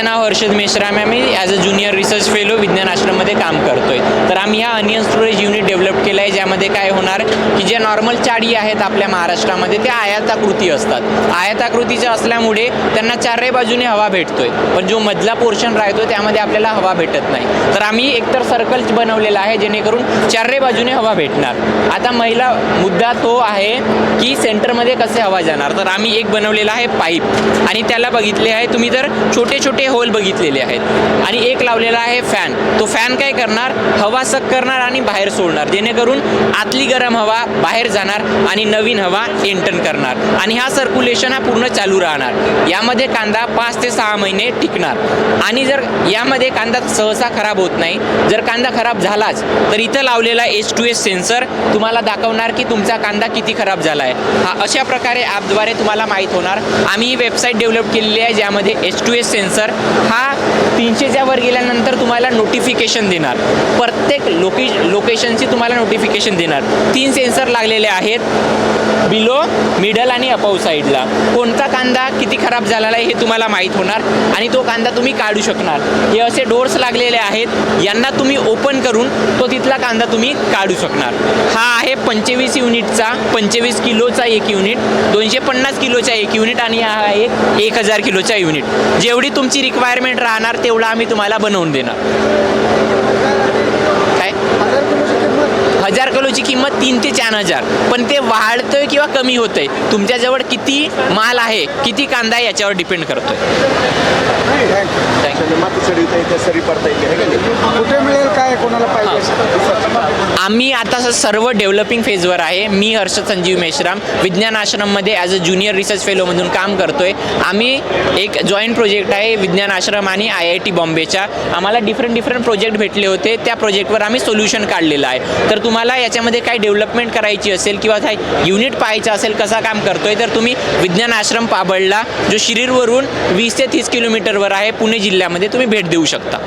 माझं नाव हर्षद मेश्राम आहे. मी as a junior research fellow Vigyan आश्रममध्ये काम करतोय. तर आम्ही हा अनियन स्टोरेज युनिट डेव्हलप केलं आहे, ज्यामध्ये काय होणार की जे नॉर्मल चाळी आहेत आपल्या महाराष्ट्रामध्ये त्या आयताकृती असतात. आयताकृतीच्या असल्यामुळे त्यांना चारही बाजूने हवा भेटतोय, पण जो मधला पोर्शन राहतो त्यामध्ये आपल्याला हवा भेटत नाही. तर आम्ही एकतर सर्कल बनवलेला आहे जेणेकरून चारही बाजूने हवा भेटणार. आता महिला मुद्दा तो आहे की सेंटरमध्ये कसे हवा जाणार. तर आम्ही एक बनवलेला आहे पाईप, आणि त्याला बघितले आहे तुम्ही तर छोटे छोटे होल बघितलेले आहेत, आणि एक लावलेला आहे फॅन. तो फॅन काय करणार, हवा सक करणार आणि बाहेर सोडणार, जेणेकरून आतली गरम हवा बाहेर जाणार आणि नवीन हवा एंटर करणार, आणि हा सर्क्युलेशन हा पूर्ण चालू राहणार. यामध्ये कांदा 5 ते 6 महिने टिकणार. आणि जर यामध्ये कांदा सहसा खराब होत नाही. जर कांदा खराब झालाच तर इथं लावलेला H2S सेन्सर तुम्हाला दाखवणार की तुमचा कांदा किती खराब झाला आहे. हा अशा प्रकारे ॲपद्वारे तुम्हाला माहीत होणार. आम्ही ही वेबसाईट डेव्हलप केलेली आहे, ज्यामध्ये H2S सेन्सर हा 300च्या वर गेल्यानंतर तुम्हाला नोटिफिकेशन देणार. प्रत्येक लोकेशनची तुम्हाला नोटिफिकेशन देणार. 3 सेन्सर लागलेले आहेत, बिलो, मिडल आणि अपाव साईडला. कोणता कांदा किती खराब झालेला आहे हे तुम्हाला माहीत होणार, आणि तो कांदा तुम्ही काढू शकणार. हे असे डोर्स लागलेले आहेत, यांना तुम्ही ओपन करून तो तिथला कांदा तुम्ही काढू शकणार. हा आहे 25 युनिटचा, 25 किलोचा एक युनिट, 250 किलोचा एक युनिट, आणि हा आहे 1000 किलोचा युनिट. जेवढी तुमची रिक्वायरमेंट राहणार तेवढा आम्ही तुम्हाला बनवून देणार. काय 1000 किलोची किंमत 3 ते 4000, पण ते वाढतंय किंवा कमी होतंय तुमच्याजवळ किती माल आहे, किती कांदा आहे याच्यावर डिपेंड करतोय. कुठे मिळेल, काय कोणाला पाहिजे? आम्ही आता सर्व डेव्हलपिंग फेजवर आहे. मी हर्षद संजीव मेश्राम विज्ञान आश्रममध्ये ॲज अ ज्युनियर रिसर्च फेलोमधून काम करतोय. आम्ही एक जॉईंट प्रोजेक्ट आहे विज्ञान आश्रम आणि IIT बॉम्बेच्या. आम्हाला डिफरंट प्रोजेक्ट भेटले होते, त्या प्रोजेक्टवर आम्ही सोल्युशन काढलेलं आहे. तर तुम्हाला याच्यामध्ये काय डेव्हलपमेंट करायची असेल किंवा काय युनिट पाहायचं असेल कसा काम करतोय, तर तुम्ही विज्ञान आश्रम पाबळला, जो शिरीरवरून 20 ते 30 किलोमीटरवर आहे पुणे जिल्ह्यामध्ये, तुम्ही भेट देऊ शकता.